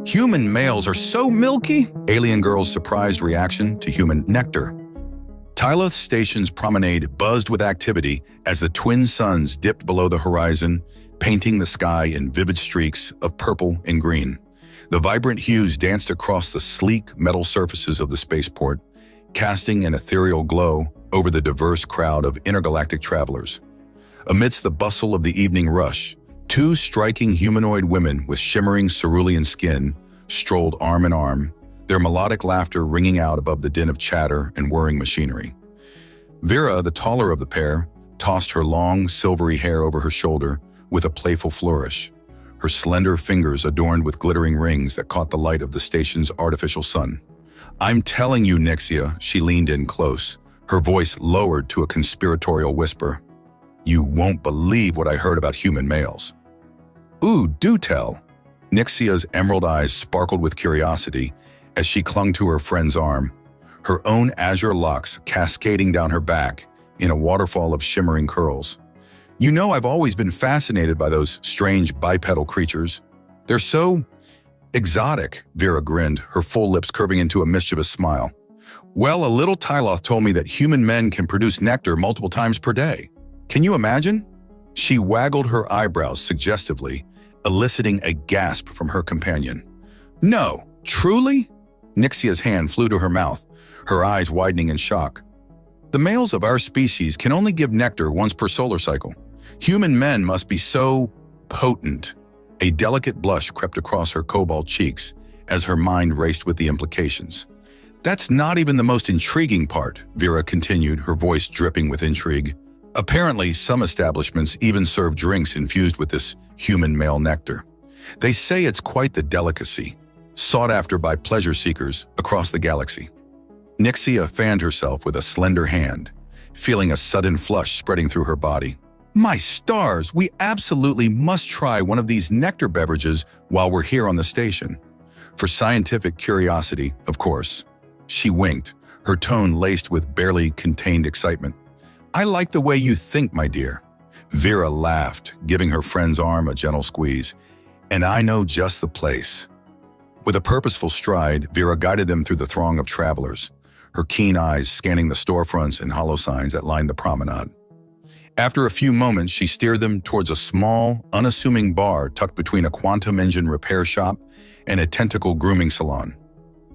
Human males are so milky! Alien girl's surprised reaction to human nectar. Tyloth Station's promenade buzzed with activity as the twin suns dipped below the horizon, painting the sky in vivid streaks of purple and green. The vibrant hues danced across the sleek metal surfaces of the spaceport, casting an ethereal glow over the diverse crowd of intergalactic travelers. Amidst the bustle of the evening rush, two striking humanoid women with shimmering cerulean skin strolled arm in arm, their melodic laughter ringing out above the din of chatter and whirring machinery. Vera, the taller of the pair, tossed her long, silvery hair over her shoulder with a playful flourish, her slender fingers adorned with glittering rings that caught the light of the station's artificial sun. "I'm telling you, Nixia," she leaned in close, her voice lowered to a conspiratorial whisper. "You won't believe what I heard about human males." "Ooh, do tell." Nixia's emerald eyes sparkled with curiosity as she clung to her friend's arm, her own azure locks cascading down her back in a waterfall of shimmering curls. "You know, I've always been fascinated by those strange bipedal creatures. They're so exotic," Vera grinned, her full lips curving into a mischievous smile. "Well, a little Tyloth told me that human men can produce nectar multiple times per day. Can you imagine?" She waggled her eyebrows suggestively, eliciting a gasp from her companion. "No, truly?" Nixia's hand flew to her mouth, her eyes widening in shock. "The males of our species can only give nectar once per solar cycle. Human men must be so potent." A delicate blush crept across her cobalt cheeks as her mind raced with the implications. "That's not even the most intriguing part," Vera continued, her voice dripping with intrigue. "Apparently, some establishments even serve drinks infused with this human male nectar. They say it's quite the delicacy, sought after by pleasure seekers across the galaxy." Nixia fanned herself with a slender hand, feeling a sudden flush spreading through her body. "My stars, we absolutely must try one of these nectar beverages while we're here on the station. For scientific curiosity, of course." She winked, her tone laced with barely contained excitement. "I like the way you think, my dear." Vera laughed, giving her friend's arm a gentle squeeze. "And I know just the place." With a purposeful stride, Vera guided them through the throng of travelers, her keen eyes scanning the storefronts and hollow signs that lined the promenade. After a few moments, she steered them towards a small, unassuming bar tucked between a quantum engine repair shop and a tentacle grooming salon.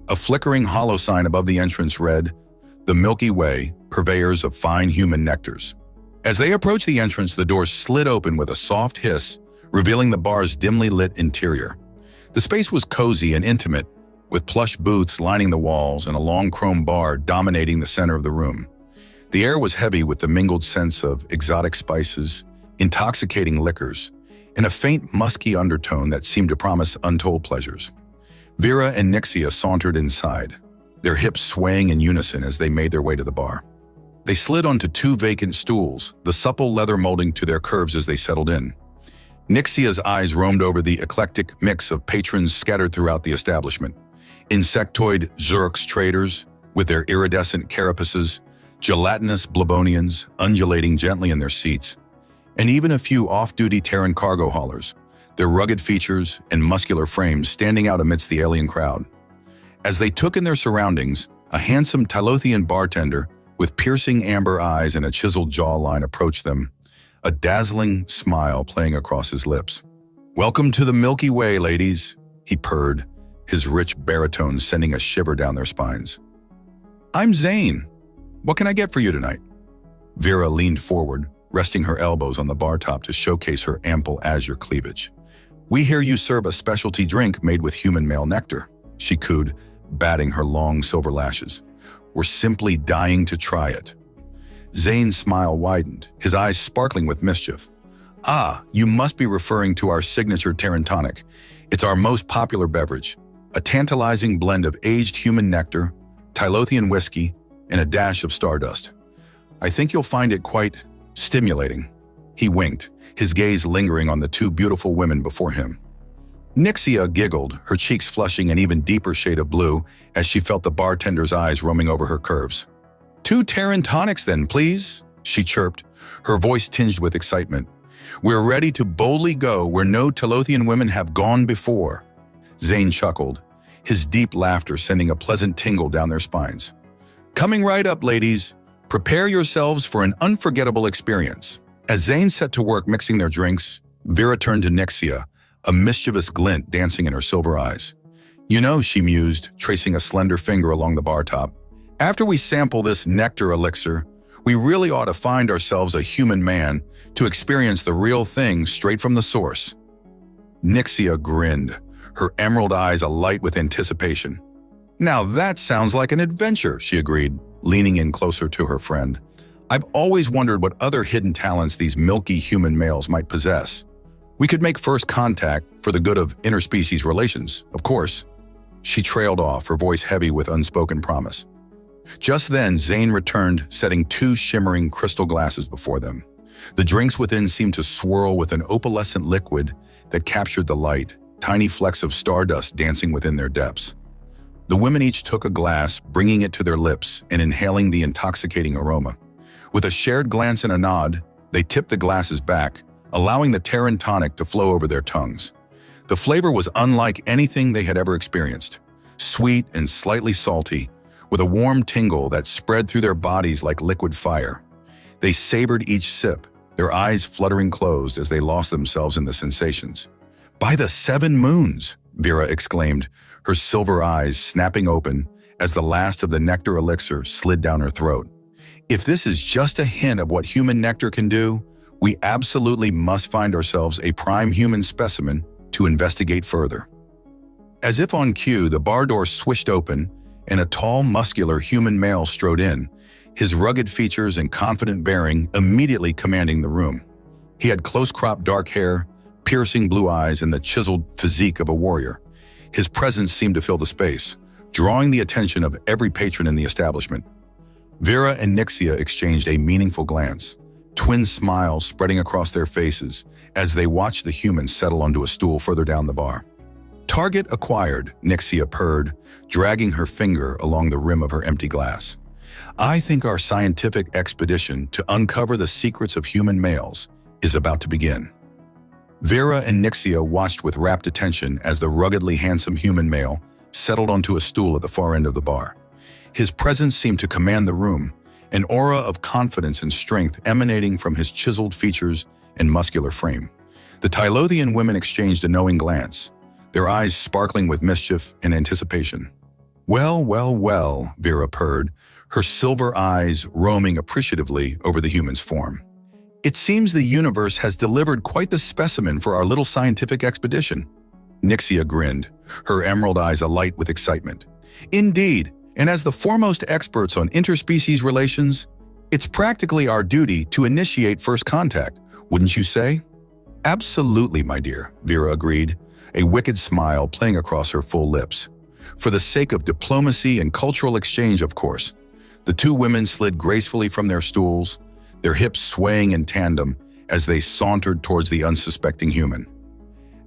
A flickering hollow sign above the entrance read, "The Milky Way, purveyors of fine human nectars." As they approached the entrance, the door slid open with a soft hiss, revealing the bar's dimly lit interior. The space was cozy and intimate, with plush booths lining the walls and a long chrome bar dominating the center of the room. The air was heavy with the mingled scents of exotic spices, intoxicating liquors, and a faint musky undertone that seemed to promise untold pleasures. Vera and Nixia sauntered inside, their hips swaying in unison as they made their way to the bar. They slid onto two vacant stools, the supple leather molding to their curves as they settled in. Nixia's eyes roamed over the eclectic mix of patrons scattered throughout the establishment. Insectoid Xerx traders with their iridescent carapaces, gelatinous Blabonians undulating gently in their seats, and even a few off-duty Terran cargo haulers, their rugged features and muscular frames standing out amidst the alien crowd. As they took in their surroundings, a handsome Tylothian bartender with piercing amber eyes and a chiseled jawline approached them, a dazzling smile playing across his lips. "Welcome to the Milky Way, ladies," he purred, his rich baritone sending a shiver down their spines. "I'm Zane. What can I get for you tonight?" Vera leaned forward, resting her elbows on the bar top to showcase her ample azure cleavage. "We hear you serve a specialty drink made with human male nectar," she cooed, batting her long silver lashes. "We're simply dying to try it." Zane's smile widened, his eyes sparkling with mischief. "Ah, you must be referring to our signature Terran tonic. It's our most popular beverage, a tantalizing blend of aged human nectar, Tylothian whiskey, and a dash of stardust. I think you'll find it quite stimulating." He winked, his gaze lingering on the two beautiful women before him. Nixia giggled, her cheeks flushing an even deeper shade of blue as she felt the bartender's eyes roaming over her curves. "2 Terran tonics then, please," she chirped, her voice tinged with excitement. "We're ready to boldly go where no Tylothian women have gone before." Zane chuckled, his deep laughter sending a pleasant tingle down their spines. Coming right up, ladies. Prepare yourselves for an unforgettable experience. As Zane set to work mixing their drinks, Vera turned to Nixia, a mischievous glint dancing in her silver eyes. You know, she mused, tracing a slender finger along the bar top, after we sample this nectar elixir, we really ought to find ourselves a human man to experience the real thing straight from the source. Nixia grinned, her emerald eyes alight with anticipation. Now that sounds like an adventure, she agreed, leaning in closer to her friend. I've always wondered what other hidden talents these milky human males might possess. We could make first contact for the good of interspecies relations, of course. She trailed off, her voice heavy with unspoken promise. Just then, Zane returned, setting 2 shimmering crystal glasses before them. The drinks within seemed to swirl with an opalescent liquid that captured the light, tiny flecks of stardust dancing within their depths. The women each took a glass, bringing it to their lips and inhaling the intoxicating aroma. With a shared glance and a nod, they tipped the glasses back, allowing the Terran tonic to flow over their tongues. The flavor was unlike anything they had ever experienced, sweet and slightly salty, with a warm tingle that spread through their bodies like liquid fire. They savored each sip, their eyes fluttering closed as they lost themselves in the sensations. "By the 7 moons!" Vera exclaimed, her silver eyes snapping open as the last of the nectar elixir slid down her throat. If this is just a hint of what human nectar can do, we absolutely must find ourselves a prime human specimen to investigate further. As if on cue, the bar door swished open and a tall, muscular human male strode in, his rugged features and confident bearing immediately commanding the room. He had close-cropped dark hair, piercing blue eyes, and the chiseled physique of a warrior. His presence seemed to fill the space, drawing the attention of every patron in the establishment. Vera and Nixia exchanged a meaningful glance, twin smiles spreading across their faces as they watched the human settle onto a stool further down the bar. "Target acquired," Nixia purred, dragging her finger along the rim of her empty glass. "I think our scientific expedition to uncover the secrets of human males is about to begin." Vera and Nixia watched with rapt attention as the ruggedly handsome human male settled onto a stool at the far end of the bar. His presence seemed to command the room, an aura of confidence and strength emanating from his chiseled features and muscular frame. The Tylothian women exchanged a knowing glance, their eyes sparkling with mischief and anticipation. "Well, well, well," Vera purred, her silver eyes roaming appreciatively over the human's form. "It seems the universe has delivered quite the specimen for our little scientific expedition." Nixia grinned, her emerald eyes alight with excitement. "Indeed, and as the foremost experts on interspecies relations, it's practically our duty to initiate first contact, wouldn't you say?" "Absolutely, my dear," Vera agreed, a wicked smile playing across her full lips. For the sake of diplomacy and cultural exchange, of course. The 2 women slid gracefully from their stools, their hips swaying in tandem as they sauntered towards the unsuspecting human.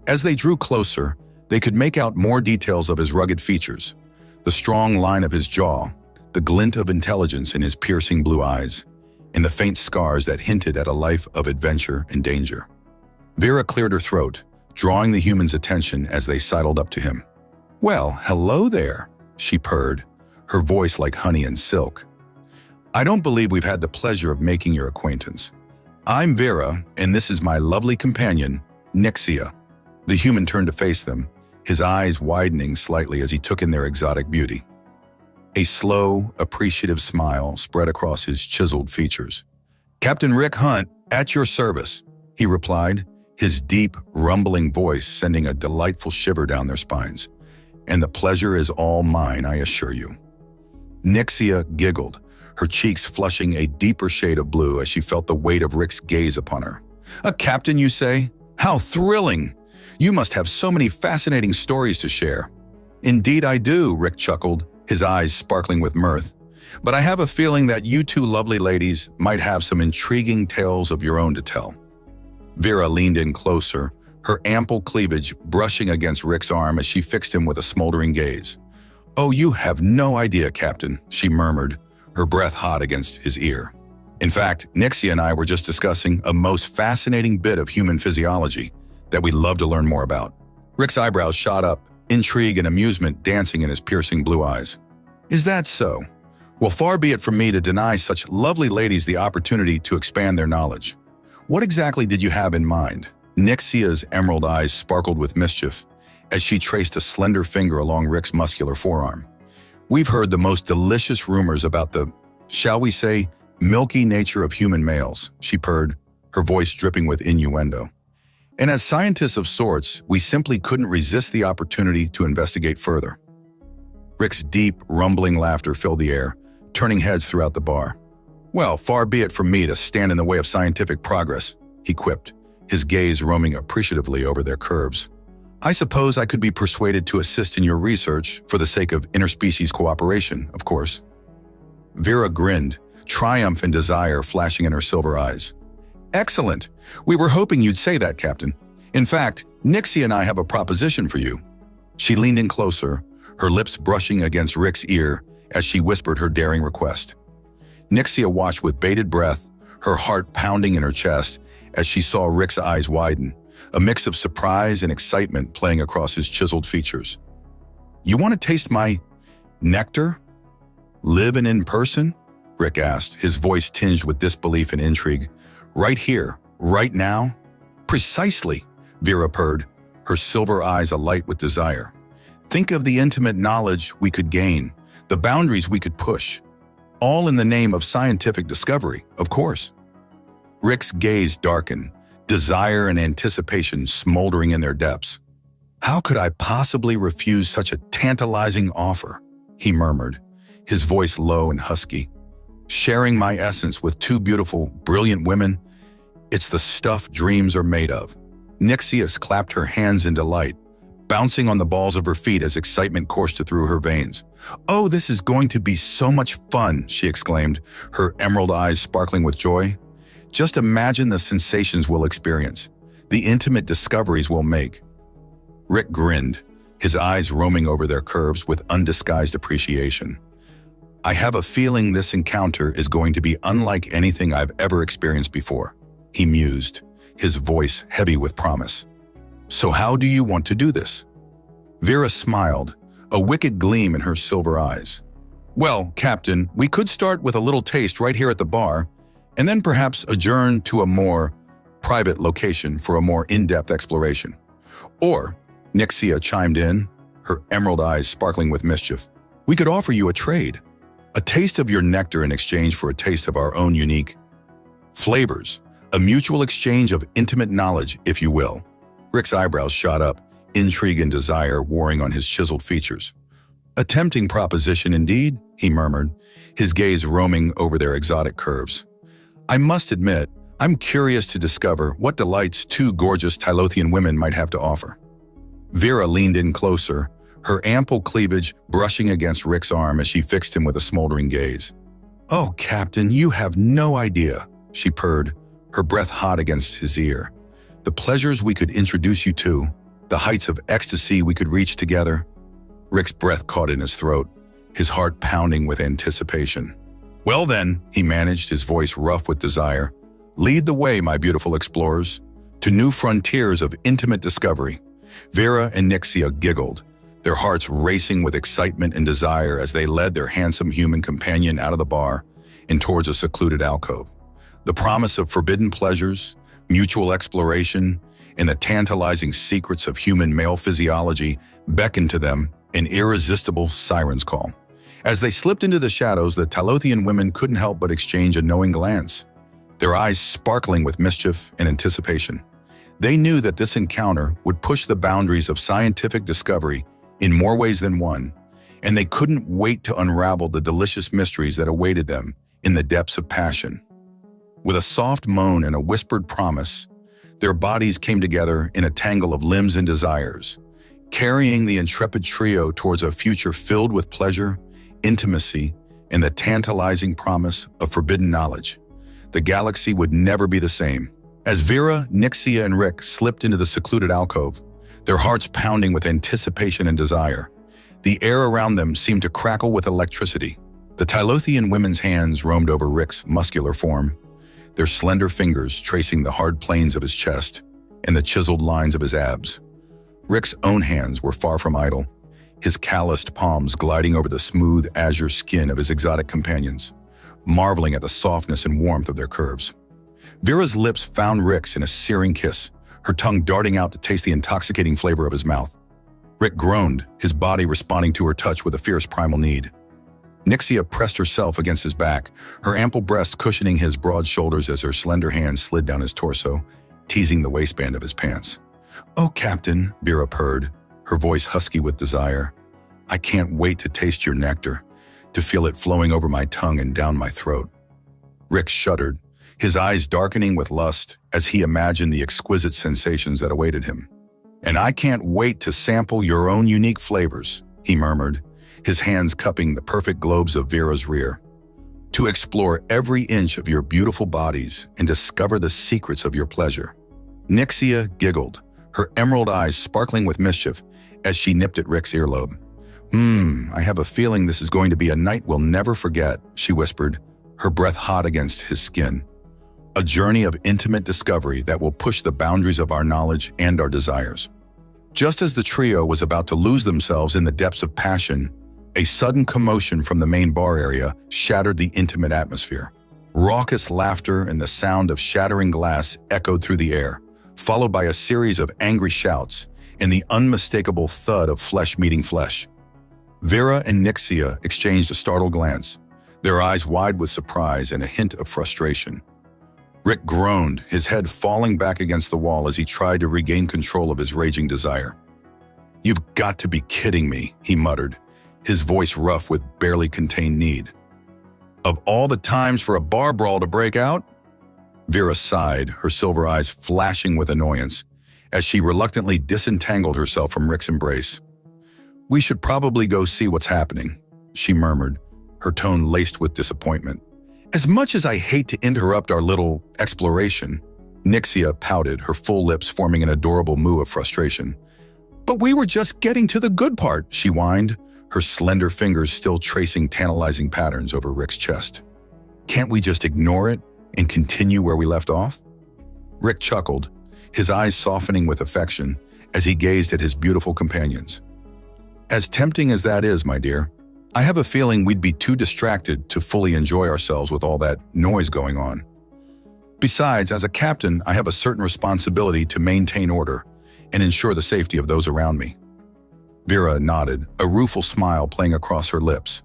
As they drew closer, they could make out more details of his rugged features, the strong line of his jaw, the glint of intelligence in his piercing blue eyes, and the faint scars that hinted at a life of adventure and danger. Vera cleared her throat, drawing the human's attention as they sidled up to him. "Well, hello there," she purred, her voice like honey and silk. "I don't believe we've had the pleasure of making your acquaintance. I'm Vera, and this is my lovely companion, Nixia." The human turned to face them, his eyes widening slightly as he took in their exotic beauty. A slow, appreciative smile spread across his chiseled features. "Captain Rick Hunt, at your service," he replied, his deep, rumbling voice sending a delightful shiver down their spines. "And the pleasure is all mine, I assure you." Nixia giggled, her cheeks flushing a deeper shade of blue as she felt the weight of Rick's gaze upon her. "A captain, you say? How thrilling! You must have so many fascinating stories to share." "Indeed I do," Rick chuckled, his eyes sparkling with mirth. "But I have a feeling that you 2 lovely ladies might have some intriguing tales of your own to tell." Vera leaned in closer, her ample cleavage brushing against Rick's arm as she fixed him with a smoldering gaze. "Oh, you have no idea, Captain," she murmured, her breath hot against his ear. "In fact, Nixia and I were just discussing a most fascinating bit of human physiology that we'd love to learn more about." Rick's eyebrows shot up, intrigue and amusement dancing in his piercing blue eyes. Is that so? Well, far be it from me to deny such lovely ladies the opportunity to expand their knowledge. What exactly did you have in mind? Nixia's emerald eyes sparkled with mischief as she traced a slender finger along Rick's muscular forearm. We've heard the most delicious rumors about the, shall we say, milky nature of human males, she purred, her voice dripping with innuendo. And as scientists of sorts, we simply couldn't resist the opportunity to investigate further. Rick's deep, rumbling laughter filled the air, turning heads throughout the bar. Well, far be it from me to stand in the way of scientific progress, he quipped, his gaze roaming appreciatively over their curves. I suppose I could be persuaded to assist in your research for the sake of interspecies cooperation, of course. Vera grinned, triumph and desire flashing in her silver eyes. Excellent! We were hoping you'd say that, Captain. In fact, Nixie and I have a proposition for you. She leaned in closer, her lips brushing against Rick's ear as she whispered her daring request. Nixia watched with bated breath, her heart pounding in her chest as she saw Rick's eyes widen, a mix of surprise and excitement playing across his chiseled features. You want to taste my nectar? Live and in person? Rick asked, his voice tinged with disbelief and intrigue. Right here, right now? Precisely, Vera purred, her silver eyes alight with desire. Think of the intimate knowledge we could gain, the boundaries we could push, all in the name of scientific discovery, of course. Rick's gaze darkened, desire and anticipation smoldering in their depths. How could I possibly refuse such a tantalizing offer? He murmured, his voice low and husky. Sharing my essence with two beautiful, brilliant women, it's the stuff dreams are made of. Nixius clapped her hands in delight, bouncing on the balls of her feet as excitement coursed through her veins. Oh, this is going to be so much fun, she exclaimed, her emerald eyes sparkling with joy. Just imagine the sensations we'll experience, the intimate discoveries we'll make. Rick grinned, his eyes roaming over their curves with undisguised appreciation. I have a feeling this encounter is going to be unlike anything I've ever experienced before, he mused, his voice heavy with promise. So how do you want to do this? Vera smiled, a wicked gleam in her silver eyes. Well, Captain, we could start with a little taste right here at the bar, and then perhaps adjourn to a more private location for a more in-depth exploration. Or, Nixia chimed in, her emerald eyes sparkling with mischief, we could offer you a trade. A taste of your nectar in exchange for a taste of our own unique flavors, a mutual exchange of intimate knowledge, if you will. Rick's eyebrows shot up, intrigue and desire warring on his chiseled features. A tempting proposition indeed, he murmured, his gaze roaming over their exotic curves. I must admit, I'm curious to discover what delights two gorgeous Tylothian women might have to offer. Vera leaned in closer, her ample cleavage brushing against Rick's arm as she fixed him with a smoldering gaze. Oh, Captain, you have no idea, she purred, her breath hot against his ear. The pleasures we could introduce you to, the heights of ecstasy we could reach together. Rick's breath caught in his throat, his heart pounding with anticipation. Well then, he managed, his voice rough with desire, lead the way, my beautiful explorers, to new frontiers of intimate discovery. Vera and Nixia giggled, their hearts racing with excitement and desire as they led their handsome human companion out of the bar and towards a secluded alcove. The promise of forbidden pleasures, mutual exploration, and the tantalizing secrets of human male physiology beckoned to them, an irresistible siren's call. As they slipped into the shadows, the Tylothian women couldn't help but exchange a knowing glance, their eyes sparkling with mischief and anticipation. They knew that this encounter would push the boundaries of scientific discovery in more ways than one, and they couldn't wait to unravel the delicious mysteries that awaited them in the depths of passion. With a soft moan and a whispered promise, their bodies came together in a tangle of limbs and desires, carrying the intrepid trio towards a future filled with pleasure, intimacy, and the tantalizing promise of forbidden knowledge. The galaxy would never be the same. As Vera, Nixia, and Rick slipped into the secluded alcove, their hearts pounding with anticipation and desire, the air around them seemed to crackle with electricity. The Tylothian women's hands roamed over Rick's muscular form, their slender fingers tracing the hard planes of his chest and the chiseled lines of his abs. Rick's own hands were far from idle, his calloused palms gliding over the smooth azure skin of his exotic companions, marveling at the softness and warmth of their curves. Vera's lips found Rick's in a searing kiss, her tongue darting out to taste the intoxicating flavor of his mouth. Rick groaned, his body responding to her touch with a fierce primal need. Nixia pressed herself against his back, her ample breasts cushioning his broad shoulders as her slender hands slid down his torso, teasing the waistband of his pants. "Oh, Captain," Vera purred, her voice husky with desire. "I can't wait to taste your nectar, to feel it flowing over my tongue and down my throat." Rick shuddered, his eyes darkening with lust as he imagined the exquisite sensations that awaited him. "And I can't wait to sample your own unique flavors," he murmured, his hands cupping the perfect globes of Vera's rear. "To explore every inch of your beautiful bodies and discover the secrets of your pleasure." Nixia giggled, her emerald eyes sparkling with mischief as she nipped at Rick's earlobe. I have a feeling this is going to be a night we'll never forget," she whispered, her breath hot against his skin. "A journey of intimate discovery that will push the boundaries of our knowledge and our desires." Just as the trio was about to lose themselves in the depths of passion, a sudden commotion from the main bar area shattered the intimate atmosphere. Raucous laughter and the sound of shattering glass echoed through the air, followed by a series of angry shouts and the unmistakable thud of flesh meeting flesh. Vera and Nixia exchanged a startled glance, their eyes wide with surprise and a hint of frustration. Rick groaned, his head falling back against the wall as he tried to regain control of his raging desire. "You've got to be kidding me," he muttered, his voice rough with barely contained need. "Of all the times for a bar brawl to break out?" Vera sighed, her silver eyes flashing with annoyance, as she reluctantly disentangled herself from Rick's embrace. "We should probably go see what's happening," she murmured, her tone laced with disappointment. "As much as I hate to interrupt our little exploration," Nixia pouted, her full lips forming an adorable moue of frustration. "But we were just getting to the good part," she whined, her slender fingers still tracing tantalizing patterns over Rick's chest. "Can't we just ignore it and continue where we left off?" Rick chuckled, his eyes softening with affection as he gazed at his beautiful companions. "As tempting as that is, my dear, I have a feeling we'd be too distracted to fully enjoy ourselves with all that noise going on. Besides, as a captain, I have a certain responsibility to maintain order and ensure the safety of those around me." Vera nodded, a rueful smile playing across her lips.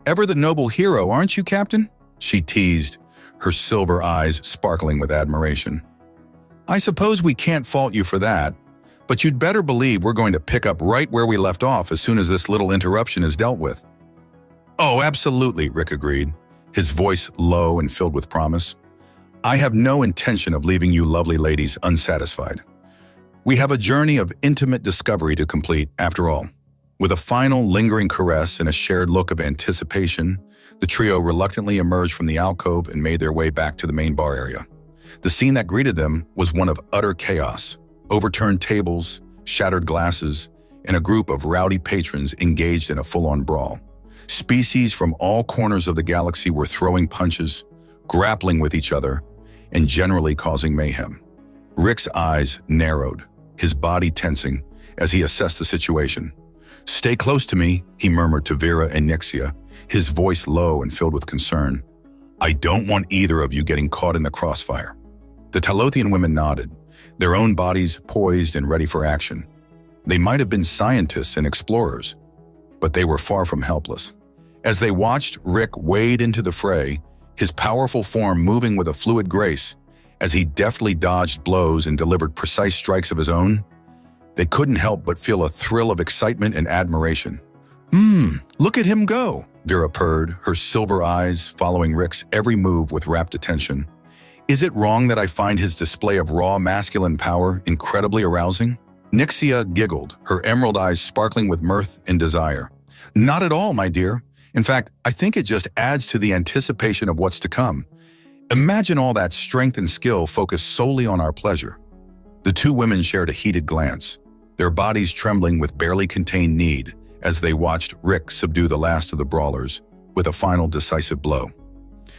"Ever the noble hero, aren't you, Captain?" she teased, her silver eyes sparkling with admiration. "I suppose we can't fault you for that, but you'd better believe we're going to pick up right where we left off as soon as this little interruption is dealt with." "Oh, absolutely," Rick agreed, his voice low and filled with promise. "I have no intention of leaving you lovely ladies unsatisfied. We have a journey of intimate discovery to complete, after all." With a final lingering caress and a shared look of anticipation, the trio reluctantly emerged from the alcove and made their way back to the main bar area. The scene that greeted them was one of utter chaos: overturned tables, shattered glasses, and a group of rowdy patrons engaged in a full-on brawl. Species from all corners of the galaxy were throwing punches, grappling with each other, and generally causing mayhem. Rick's eyes narrowed, his body tensing as he assessed the situation. "Stay close to me," he murmured to Vera and Nixia, his voice low and filled with concern. "I don't want either of you getting caught in the crossfire." The Tylothian women nodded, their own bodies poised and ready for action. They might have been scientists and explorers, but they were far from helpless. As they watched Rick wade into the fray, his powerful form moving with a fluid grace, as he deftly dodged blows and delivered precise strikes of his own, they couldn't help but feel a thrill of excitement and admiration. Look at him go," Vera purred, her silver eyes following Rick's every move with rapt attention. "Is it wrong that I find his display of raw masculine power incredibly arousing?" Nixia giggled, her emerald eyes sparkling with mirth and desire. "Not at all, my dear. In fact, I think it just adds to the anticipation of what's to come. Imagine all that strength and skill focused solely on our pleasure." The two women shared a heated glance, their bodies trembling with barely contained need as they watched Rick subdue the last of the brawlers with a final decisive blow.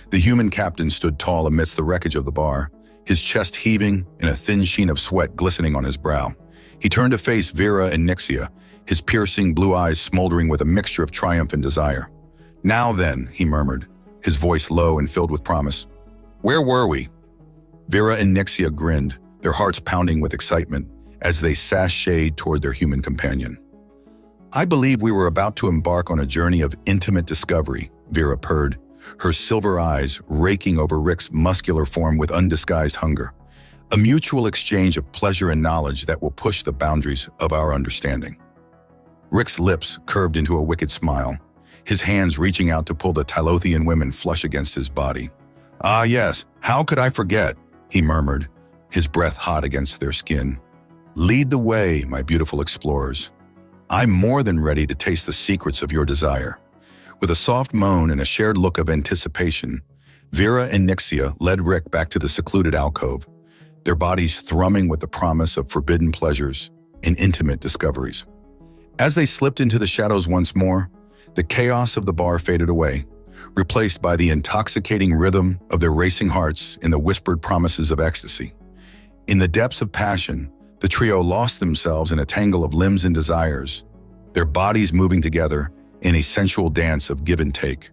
The human captain stood tall amidst the wreckage of the bar, his chest heaving and a thin sheen of sweat glistening on his brow. He turned to face Vera and Nixia, his piercing blue eyes smoldering with a mixture of triumph and desire. "Now then," he murmured, his voice low and filled with promise. "Where were we?" Vera and Nixia grinned, their hearts pounding with excitement as they sashayed toward their human companion. "I believe we were about to embark on a journey of intimate discovery," Vera purred, her silver eyes raking over Rick's muscular form with undisguised hunger. "A mutual exchange of pleasure and knowledge that will push the boundaries of our understanding." Rick's lips curved into a wicked smile, his hands reaching out to pull the Tylothian women flush against his body. "Ah yes, how could I forget?" he murmured, his breath hot against their skin. "Lead the way, my beautiful explorers. I'm more than ready to taste the secrets of your desire." With a soft moan and a shared look of anticipation, Vera and Nixia led Rick back to the secluded alcove, their bodies thrumming with the promise of forbidden pleasures and intimate discoveries. As they slipped into the shadows once more, the chaos of the bar faded away, replaced by the intoxicating rhythm of their racing hearts and the whispered promises of ecstasy. In the depths of passion, the trio lost themselves in a tangle of limbs and desires, their bodies moving together in a sensual dance of give and take.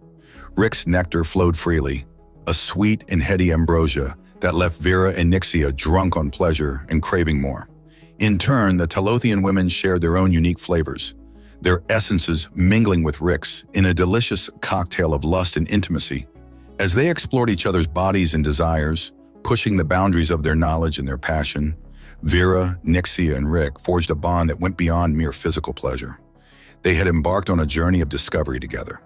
Rick's nectar flowed freely, a sweet and heady ambrosia that left Vera and Nixia drunk on pleasure and craving more. In turn, the Tylothian women shared their own unique flavors, their essences mingling with Rick's in a delicious cocktail of lust and intimacy. As they explored each other's bodies and desires, pushing the boundaries of their knowledge and their passion, Vera, Nixia, and Rick forged a bond that went beyond mere physical pleasure. They had embarked on a journey of discovery together,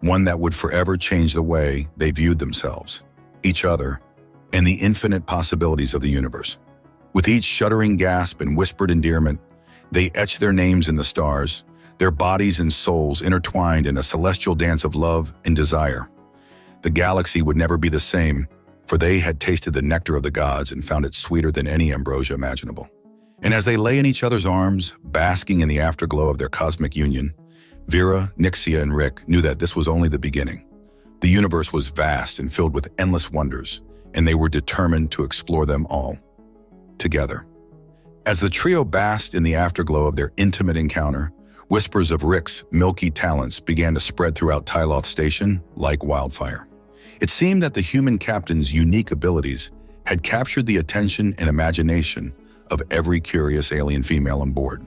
one that would forever change the way they viewed themselves, each other, and the infinite possibilities of the universe. With each shuddering gasp and whispered endearment, they etched their names in the stars, their bodies and souls intertwined in a celestial dance of love and desire. The galaxy would never be the same, for they had tasted the nectar of the gods and found it sweeter than any ambrosia imaginable. And as they lay in each other's arms, basking in the afterglow of their cosmic union, Vera, Nixia, and Rick knew that this was only the beginning. The universe was vast and filled with endless wonders, and they were determined to explore them all together. As the trio basked in the afterglow of their intimate encounter, whispers of Rick's Milky talents began to spread throughout Tyloth Station like wildfire. It seemed that the human captain's unique abilities had captured the attention and imagination of every curious alien female on board,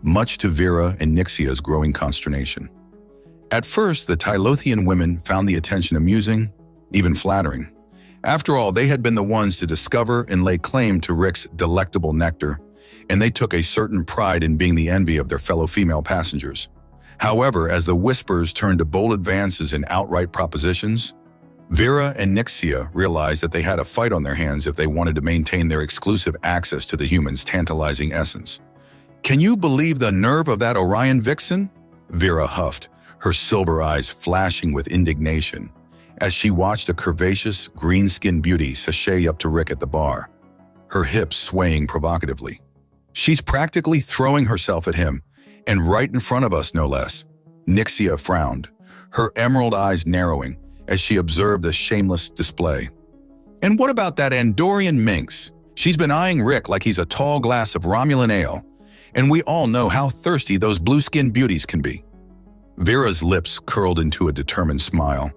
much to Vera and Nixia's growing consternation. At first, the Tylothian women found the attention amusing, even flattering. After all, they had been the ones to discover and lay claim to Rick's delectable nectar, and they took a certain pride in being the envy of their fellow female passengers. However, as the whispers turned to bold advances and outright propositions, Vera and Nixia realized that they had a fight on their hands if they wanted to maintain their exclusive access to the human's tantalizing essence. "Can you believe the nerve of that Orion vixen?" Vera huffed, her silver eyes flashing with indignation, as she watched a curvaceous, green-skinned beauty sashay up to Rick at the bar, her hips swaying provocatively. "She's practically throwing herself at him, and right in front of us, no less." Nixia frowned, her emerald eyes narrowing as she observed the shameless display. "And what about that Andorian minx? She's been eyeing Rick like he's a tall glass of Romulan ale, and we all know how thirsty those blue-skinned beauties can be." Vera's lips curled into a determined smile,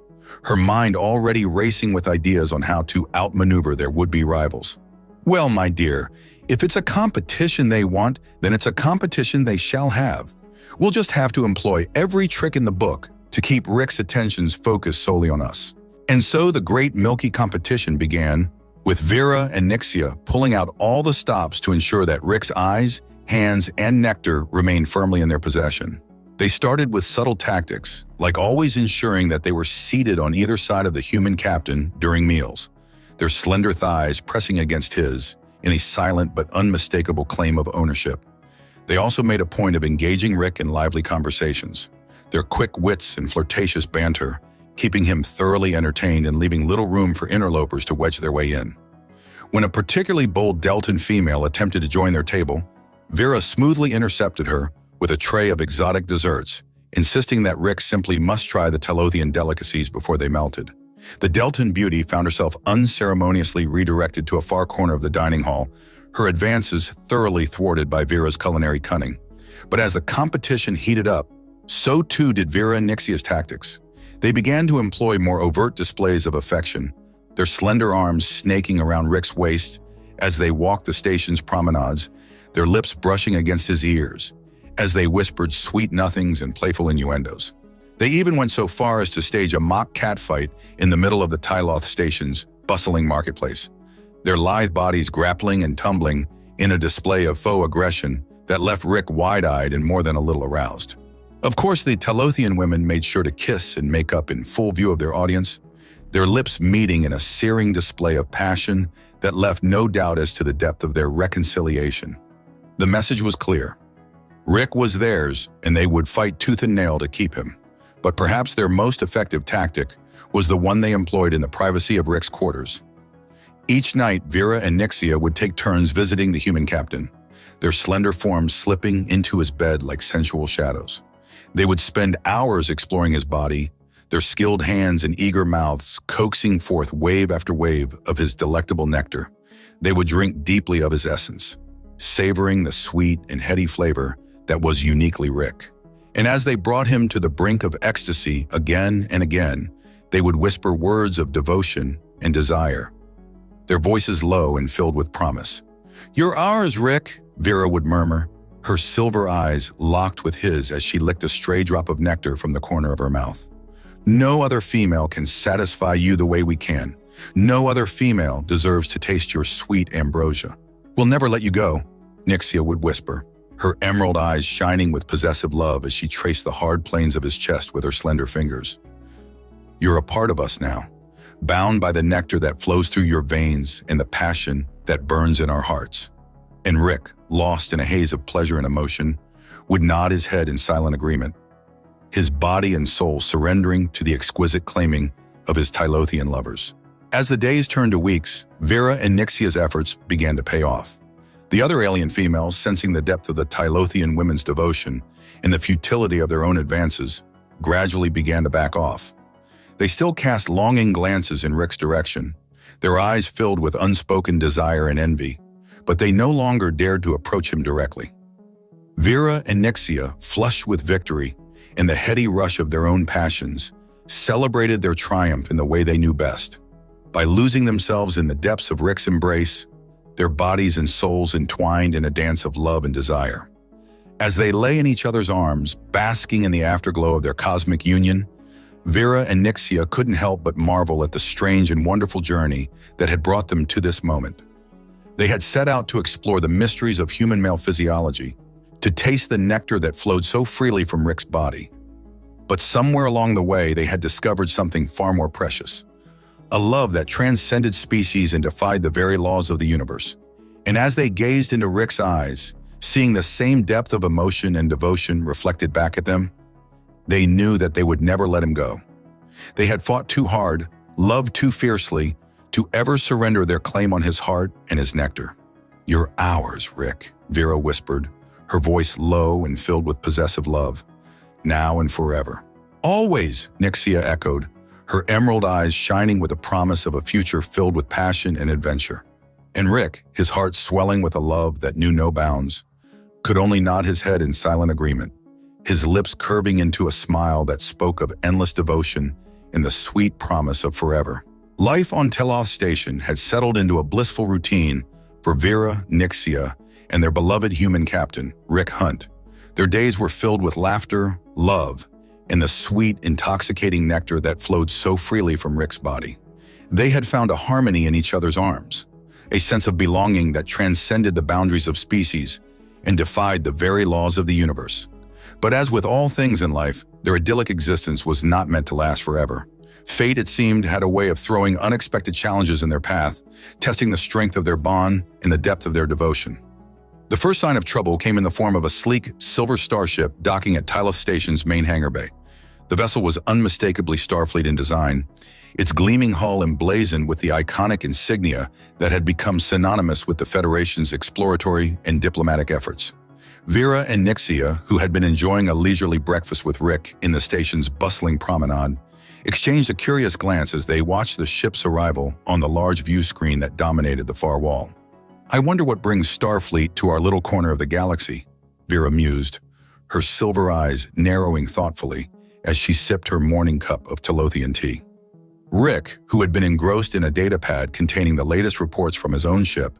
her mind already racing with ideas on how to outmaneuver their would-be rivals. "Well, my dear, if it's a competition they want, then it's a competition they shall have. We'll just have to employ every trick in the book to keep Rick's attentions focused solely on us." And so the great Milky competition began, with Vera and Nixia pulling out all the stops to ensure that Rick's eyes, hands, and nectar remained firmly in their possession. They started with subtle tactics, like always ensuring that they were seated on either side of the human captain during meals, their slender thighs pressing against his in a silent but unmistakable claim of ownership. They also made a point of engaging Rick in lively conversations, their quick wits and flirtatious banter keeping him thoroughly entertained and leaving little room for interlopers to wedge their way in. When a particularly bold Deltan female attempted to join their table, Vera smoothly intercepted her with a tray of exotic desserts, insisting that Rick simply must try the Tylothian delicacies before they melted. The Deltan beauty found herself unceremoniously redirected to a far corner of the dining hall, her advances thoroughly thwarted by Vera's culinary cunning. But as the competition heated up, so too did Vera and Nixia's tactics. They began to employ more overt displays of affection, their slender arms snaking around Rick's waist as they walked the station's promenades, their lips brushing against his ears, as they whispered sweet nothings and playful innuendos. They even went so far as to stage a mock catfight in the middle of the Tyloth Station's bustling marketplace, their lithe bodies grappling and tumbling in a display of faux aggression that left Rick wide-eyed and more than a little aroused. Of course, the Tylothian women made sure to kiss and make up in full view of their audience, their lips meeting in a searing display of passion that left no doubt as to the depth of their reconciliation. The message was clear. Rick was theirs, and they would fight tooth and nail to keep him. But perhaps their most effective tactic was the one they employed in the privacy of Rick's quarters. Each night, Vera and Nixia would take turns visiting the human captain, their slender forms slipping into his bed like sensual shadows. They would spend hours exploring his body, their skilled hands and eager mouths coaxing forth wave after wave of his delectable nectar. They would drink deeply of his essence, savoring the sweet and heady flavor that was uniquely Rick. And as they brought him to the brink of ecstasy again and again, they would whisper words of devotion and desire, their voices low and filled with promise. "You're ours, Rick," Vera would murmur, her silver eyes locked with his as she licked a stray drop of nectar from the corner of her mouth. "No other female can satisfy you the way we can. No other female deserves to taste your sweet ambrosia. We'll never let you go," Nixia would whisper, her emerald eyes shining with possessive love as she traced the hard planes of his chest with her slender fingers. "You're a part of us now, bound by the nectar that flows through your veins and the passion that burns in our hearts." And Rick, lost in a haze of pleasure and emotion, would nod his head in silent agreement, his body and soul surrendering to the exquisite claiming of his Tylothian lovers. As the days turned to weeks, Vera and Nixia's efforts began to pay off. The other alien females, sensing the depth of the Tylothian women's devotion and the futility of their own advances, gradually began to back off. They still cast longing glances in Rick's direction, their eyes filled with unspoken desire and envy, but they no longer dared to approach him directly. Vera and Nixia, flushed with victory and the heady rush of their own passions, celebrated their triumph in the way they knew best, by losing themselves in the depths of Rick's embrace, their bodies and souls entwined in a dance of love and desire. As they lay in each other's arms, basking in the afterglow of their cosmic union, Vera and Nixia couldn't help but marvel at the strange and wonderful journey that had brought them to this moment. They had set out to explore the mysteries of human male physiology, to taste the nectar that flowed so freely from Rick's body. But somewhere along the way, they had discovered something far more precious, a love that transcended species and defied the very laws of the universe. And as they gazed into Rick's eyes, seeing the same depth of emotion and devotion reflected back at them, they knew that they would never let him go. They had fought too hard, loved too fiercely, to ever surrender their claim on his heart and his nectar. "You're ours, Rick," Vera whispered, her voice low and filled with possessive love. "Now and forever." "Always," Nixia echoed, her emerald eyes shining with the promise of a future filled with passion and adventure. And Rick, his heart swelling with a love that knew no bounds, could only nod his head in silent agreement, his lips curving into a smile that spoke of endless devotion and the sweet promise of forever. Life on Tyloth Station had settled into a blissful routine for Vera, Nixia, and their beloved human captain, Rick Hunt. Their days were filled with laughter, love, and the sweet, intoxicating nectar that flowed so freely from Rick's body. They had found a harmony in each other's arms, a sense of belonging that transcended the boundaries of species and defied the very laws of the universe. But as with all things in life, their idyllic existence was not meant to last forever. Fate, it seemed, had a way of throwing unexpected challenges in their path, testing the strength of their bond and the depth of their devotion. The first sign of trouble came in the form of a sleek, silver starship docking at Tyloth Station's main hangar bay. The vessel was unmistakably Starfleet in design, its gleaming hull emblazoned with the iconic insignia that had become synonymous with the Federation's exploratory and diplomatic efforts. Vera and Nixia, who had been enjoying a leisurely breakfast with Rick in the station's bustling promenade, exchanged a curious glance as they watched the ship's arrival on the large view screen that dominated the far wall. I wonder what brings Starfleet to our little corner of the galaxy, Vera mused, her silver eyes narrowing thoughtfully as she sipped her morning cup of Tylothian tea. Rick, who had been engrossed in a datapad containing the latest reports from his own ship,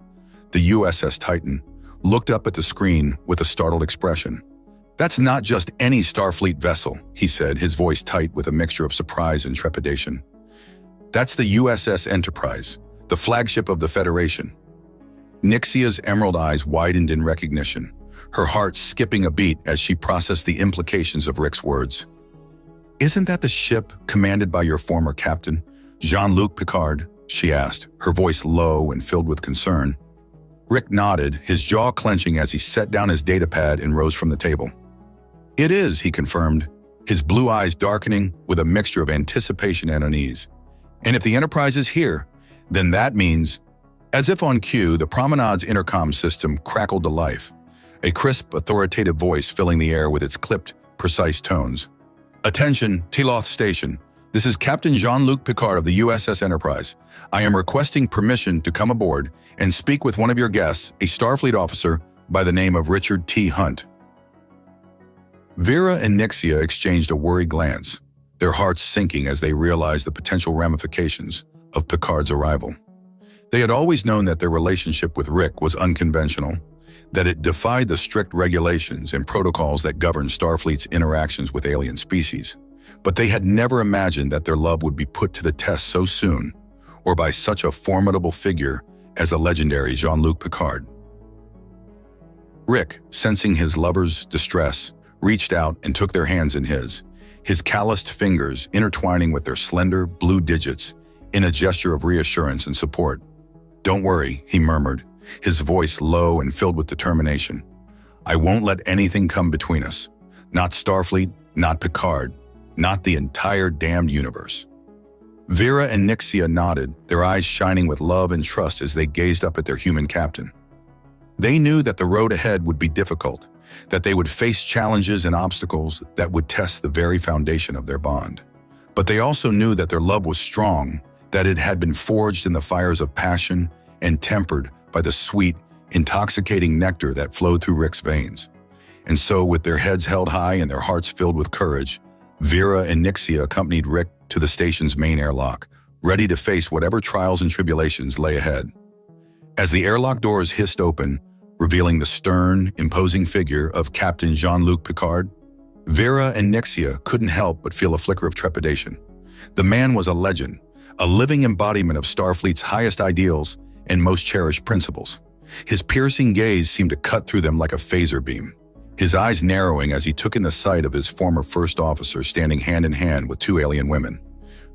the USS Titan, looked up at the screen with a startled expression. "That's not just any Starfleet vessel," he said, his voice tight with a mixture of surprise and trepidation. "That's the USS Enterprise, the flagship of the Federation." Nixia's emerald eyes widened in recognition, her heart skipping a beat as she processed the implications of Rick's words. "Isn't that the ship commanded by your former captain, Jean-Luc Picard?" she asked, her voice low and filled with concern. Rick nodded, his jaw clenching as he set down his datapad and rose from the table. "It is," he confirmed, his blue eyes darkening with a mixture of anticipation and unease. "And if the Enterprise is here, then that means..." As if on cue, the promenade's intercom system crackled to life, a crisp, authoritative voice filling the air with its clipped, precise tones. "Attention, Tyloth Station. This is Captain Jean-Luc Picard of the USS Enterprise. I am requesting permission to come aboard and speak with one of your guests, a Starfleet officer by the name of Richard T. Hunt." Vera and Nixia exchanged a worried glance, their hearts sinking as they realized the potential ramifications of Picard's arrival. They had always known that their relationship with Rick was unconventional, that it defied the strict regulations and protocols that govern Starfleet's interactions with alien species. But they had never imagined that their love would be put to the test so soon, or by such a formidable figure as the legendary Jean-Luc Picard. Rick, sensing his lover's distress, reached out and took their hands in his calloused fingers intertwining with their slender, blue digits in a gesture of reassurance and support. "Don't worry," he murmured, his voice low and filled with determination. "I won't let anything come between us. Not Starfleet, not Picard, not the entire damned universe." Vera and Nixia nodded, their eyes shining with love and trust as they gazed up at their human captain. They knew that the road ahead would be difficult, that they would face challenges and obstacles that would test the very foundation of their bond. But they also knew that their love was strong, that it had been forged in the fires of passion and tempered by the sweet, intoxicating nectar that flowed through Rick's veins. And so, with their heads held high and their hearts filled with courage, Vera and Nixia accompanied Rick to the station's main airlock, ready to face whatever trials and tribulations lay ahead. As the airlock doors hissed open, revealing the stern, imposing figure of Captain Jean-Luc Picard, Vera and Nixia couldn't help but feel a flicker of trepidation. The man was a legend, a living embodiment of Starfleet's highest ideals and most cherished principles. His piercing gaze seemed to cut through them like a phaser beam, his eyes narrowing as he took in the sight of his former first officer standing hand in hand with two alien women.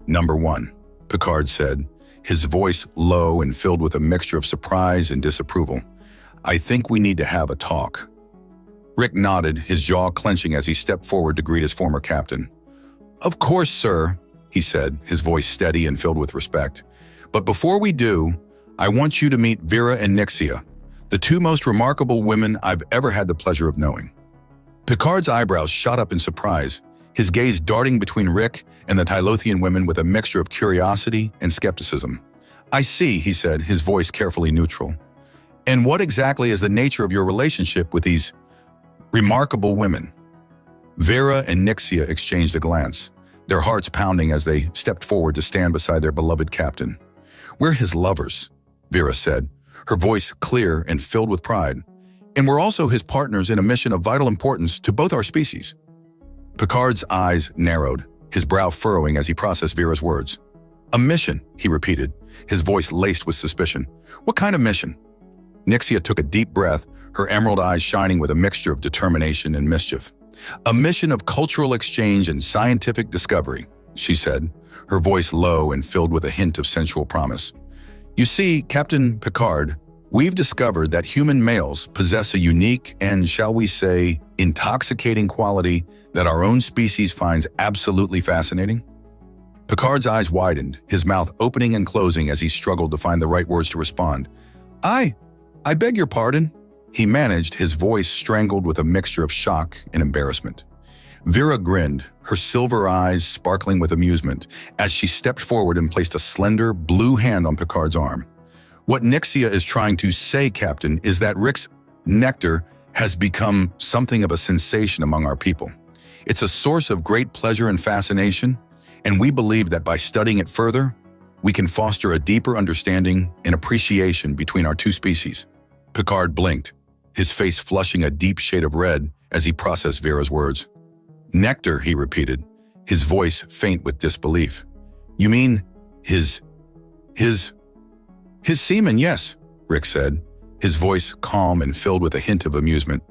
"Number one," Picard said, his voice low and filled with a mixture of surprise and disapproval. "I think we need to have a talk." Rick nodded, his jaw clenching as he stepped forward to greet his former captain. "Of course, sir," he said, his voice steady and filled with respect. "But before we do, I want you to meet Vera and Nixia, the two most remarkable women I've ever had the pleasure of knowing." Picard's eyebrows shot up in surprise, his gaze darting between Rick and the Tylothian women with a mixture of curiosity and skepticism. "I see," he said, his voice carefully neutral. "And what exactly is the nature of your relationship with these remarkable women?" Vera and Nixia exchanged a glance, their hearts pounding as they stepped forward to stand beside their beloved captain. "We're his lovers," Vera said, her voice clear and filled with pride. "And we're also his partners in a mission of vital importance to both our species." Picard's eyes narrowed, his brow furrowing as he processed Vera's words. "A mission," he repeated, his voice laced with suspicion. "What kind of mission?" Nixia took a deep breath, her emerald eyes shining with a mixture of determination and mischief. "A mission of cultural exchange and scientific discovery," she said, her voice low and filled with a hint of sensual promise. "You see, Captain Picard, we've discovered that human males possess a unique and, shall we say, intoxicating quality that our own species finds absolutely fascinating." Picard's eyes widened, his mouth opening and closing as he struggled to find the right words to respond. I beg your pardon," he managed, his voice strangled with a mixture of shock and embarrassment. Vera grinned, her silver eyes sparkling with amusement, as she stepped forward and placed a slender, blue hand on Picard's arm. What Nixia is trying to say, Captain, is that Rick's nectar has become something of a sensation among our people. It's a source of great pleasure and fascination, and we believe that by studying it further, we can foster a deeper understanding and appreciation between our two species. Picard blinked, his face flushing a deep shade of red as he processed Vera's words. Nectar, he repeated, his voice faint with disbelief. You mean his semen, yes, Rick said, his voice calm and filled with a hint of amusement.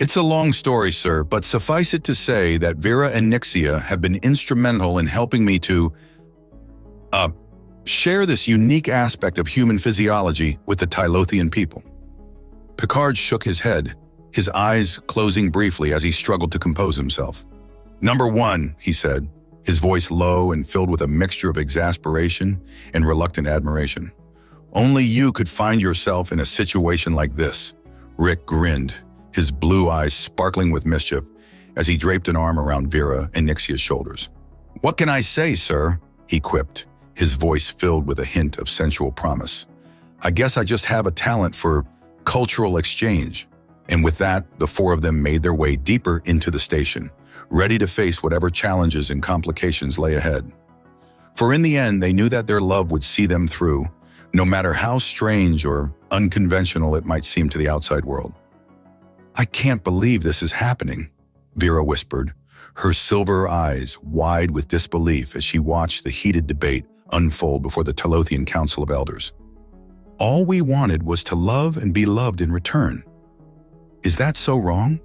It's a long story, sir, but suffice it to say that Vera and Nixia have been instrumental in helping me to share this unique aspect of human physiology with the Tylothian people. Picard shook his head, his eyes closing briefly as he struggled to compose himself. Number one, he said, his voice low and filled with a mixture of exasperation and reluctant admiration. Only you could find yourself in a situation like this. Rick grinned, his blue eyes sparkling with mischief as he draped an arm around Vera and Nixia's shoulders. What can I say, sir? He quipped, his voice filled with a hint of sensual promise. I guess I just have a talent for cultural exchange. And with that, the four of them made their way deeper into the station, ready to face whatever challenges and complications lay ahead. For in the end, they knew that their love would see them through, no matter how strange or unconventional it might seem to the outside world. I can't believe this is happening, Vera whispered, her silver eyes wide with disbelief as she watched the heated debate unfold before the Tylothian Council of Elders. All we wanted was to love and be loved in return. Is that so wrong?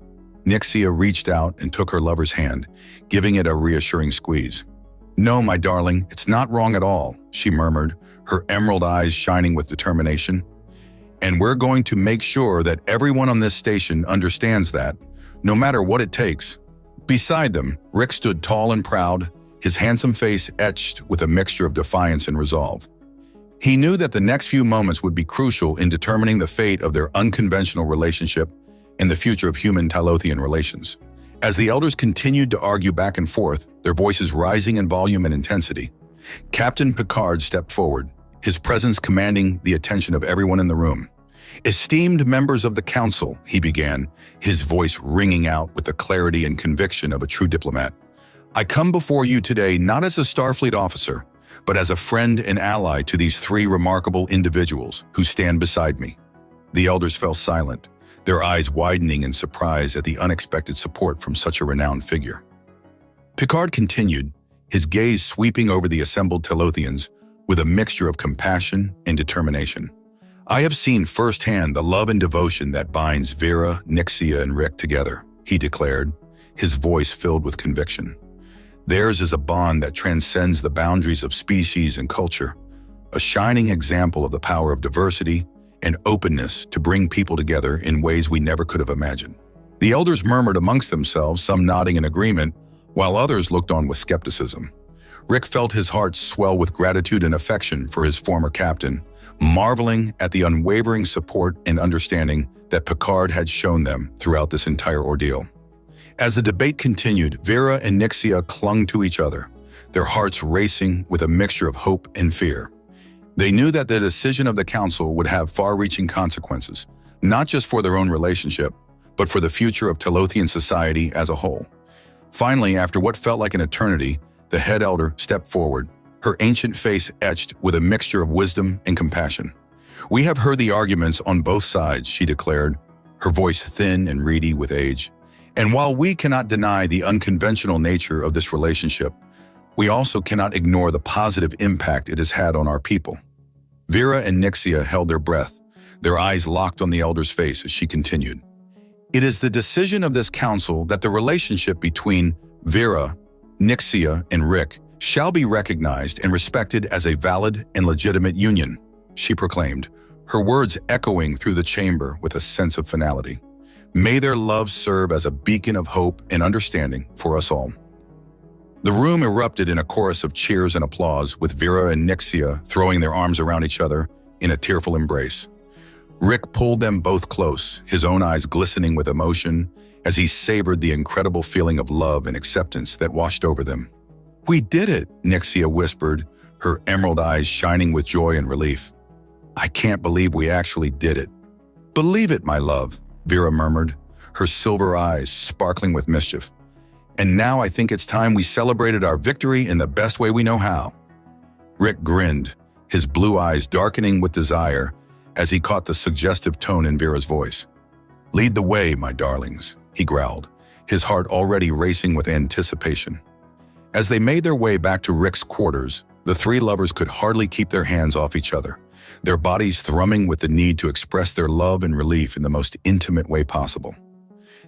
Nixia reached out and took her lover's hand, giving it a reassuring squeeze. No, my darling, it's not wrong at all, she murmured, her emerald eyes shining with determination. And we're going to make sure that everyone on this station understands that, no matter what it takes. Beside them, Rick stood tall and proud, his handsome face etched with a mixture of defiance and resolve. He knew that the next few moments would be crucial in determining the fate of their unconventional relationship and the future of human-Tylothian relations. As the elders continued to argue back and forth, their voices rising in volume and intensity, Captain Picard stepped forward, his presence commanding the attention of everyone in the room. Esteemed members of the council, he began, his voice ringing out with the clarity and conviction of a true diplomat. I come before you today not as a Starfleet officer, but as a friend and ally to these three remarkable individuals who stand beside me. The elders fell silent, their eyes widening in surprise at the unexpected support from such a renowned figure. Picard continued, his gaze sweeping over the assembled Tylothians with a mixture of compassion and determination. I have seen firsthand the love and devotion that binds Vera, Nixia, and Rick together, he declared, his voice filled with conviction. Theirs is a bond that transcends the boundaries of species and culture, a shining example of the power of diversity and openness to bring people together in ways we never could have imagined. The elders murmured amongst themselves, some nodding in agreement, while others looked on with skepticism. Rick felt his heart swell with gratitude and affection for his former captain, marveling at the unwavering support and understanding that Picard had shown them throughout this entire ordeal. As the debate continued, Vera and Nixia clung to each other, their hearts racing with a mixture of hope and fear. They knew that the decision of the council would have far-reaching consequences, not just for their own relationship, but for the future of Tylothian society as a whole. Finally, after what felt like an eternity, the head elder stepped forward, her ancient face etched with a mixture of wisdom and compassion. We have heard the arguments on both sides, she declared, her voice thin and reedy with age. And while we cannot deny the unconventional nature of this relationship, we also cannot ignore the positive impact it has had on our people. Vera and Nixia held their breath, their eyes locked on the elder's face as she continued. It is the decision of this council that the relationship between Vera, Nixia, and Rick shall be recognized and respected as a valid and legitimate union, she proclaimed, her words echoing through the chamber with a sense of finality. May their love serve as a beacon of hope and understanding for us all. The room erupted in a chorus of cheers and applause, with Vera and Nixia throwing their arms around each other in a tearful embrace. Rick pulled them both close, his own eyes glistening with emotion as he savored the incredible feeling of love and acceptance that washed over them. We did it, Nixia whispered, her emerald eyes shining with joy and relief. I can't believe we actually did it. Believe it, my love, Vera murmured, her silver eyes sparkling with mischief. And now I think it's time we celebrated our victory in the best way we know how. Rick grinned, his blue eyes darkening with desire as he caught the suggestive tone in Vera's voice. Lead the way, my darlings, he growled, his heart already racing with anticipation. As they made their way back to Rick's quarters, the three lovers could hardly keep their hands off each other, their bodies thrumming with the need to express their love and relief in the most intimate way possible.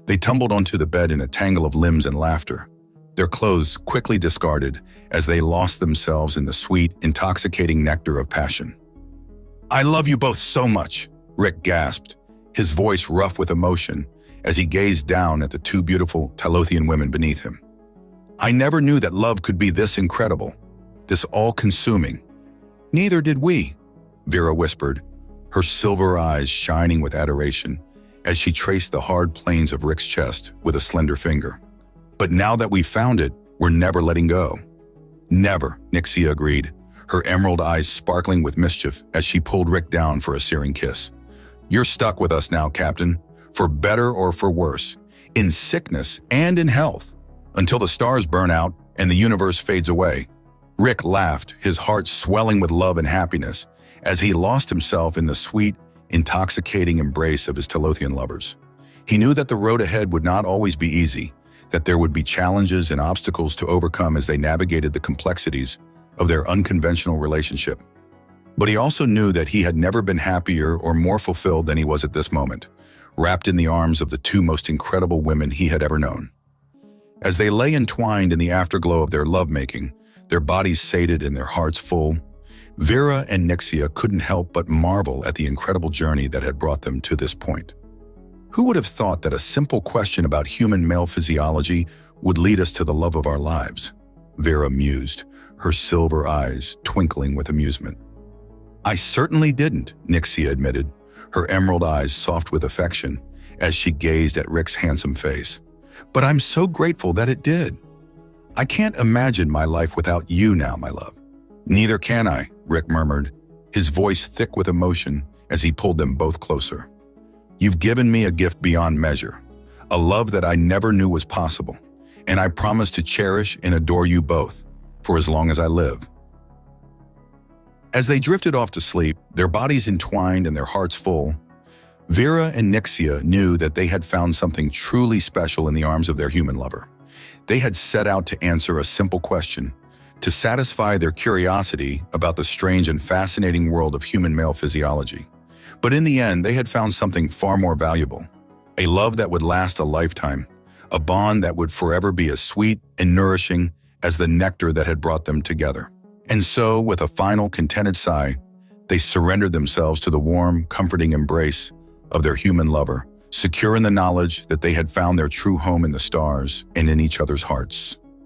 They tumbled onto the bed in a tangle of limbs and laughter, their clothes quickly discarded as they lost themselves in the sweet, intoxicating nectar of passion. I love you both so much, Rick gasped, his voice rough with emotion as he gazed down at the two beautiful Tylothian women beneath him. I never knew that love could be this incredible, this all-consuming. Neither did we, Vera whispered, her silver eyes shining with adoration as she traced the hard planes of Rick's chest with a slender finger. But now that we found it, we're never letting go. Never, Nixia agreed, her emerald eyes sparkling with mischief as she pulled Rick down for a searing kiss. You're stuck with us now, Captain, for better or for worse, in sickness and in health, until the stars burn out and the universe fades away. Rick laughed, his heart swelling with love and happiness as he lost himself in the sweet, intoxicating embrace of his Tylothian lovers. He knew that the road ahead would not always be easy, that there would be challenges and obstacles to overcome as they navigated the complexities of their unconventional relationship. But he also knew that he had never been happier or more fulfilled than he was at this moment, wrapped in the arms of the two most incredible women he had ever known. As they lay entwined in the afterglow of their lovemaking, their bodies sated and their hearts full, Vera and Nixia couldn't help but marvel at the incredible journey that had brought them to this point. Who would have thought that a simple question about human male physiology would lead us to the love of our lives? Vera mused, her silver eyes twinkling with amusement. I certainly didn't, Nixia admitted, her emerald eyes soft with affection as she gazed at Rick's handsome face. But I'm so grateful that it did. I can't imagine my life without you now, my love. Neither can I, Rick murmured, his voice thick with emotion as he pulled them both closer. You've given me a gift beyond measure, a love that I never knew was possible, and I promise to cherish and adore you both for as long as I live. As they drifted off to sleep, their bodies entwined and their hearts full, Vera and Nixia knew that they had found something truly special in the arms of their human lover. They had set out to answer a simple question, to satisfy their curiosity about the strange and fascinating world of human male physiology. But in the end, they had found something far more valuable, a love that would last a lifetime, a bond that would forever be as sweet and nourishing as the nectar that had brought them together. And so, with a final contented sigh, they surrendered themselves to the warm, comforting embrace of their human lover, secure in the knowledge that they had found their true home in the stars and in each other's hearts.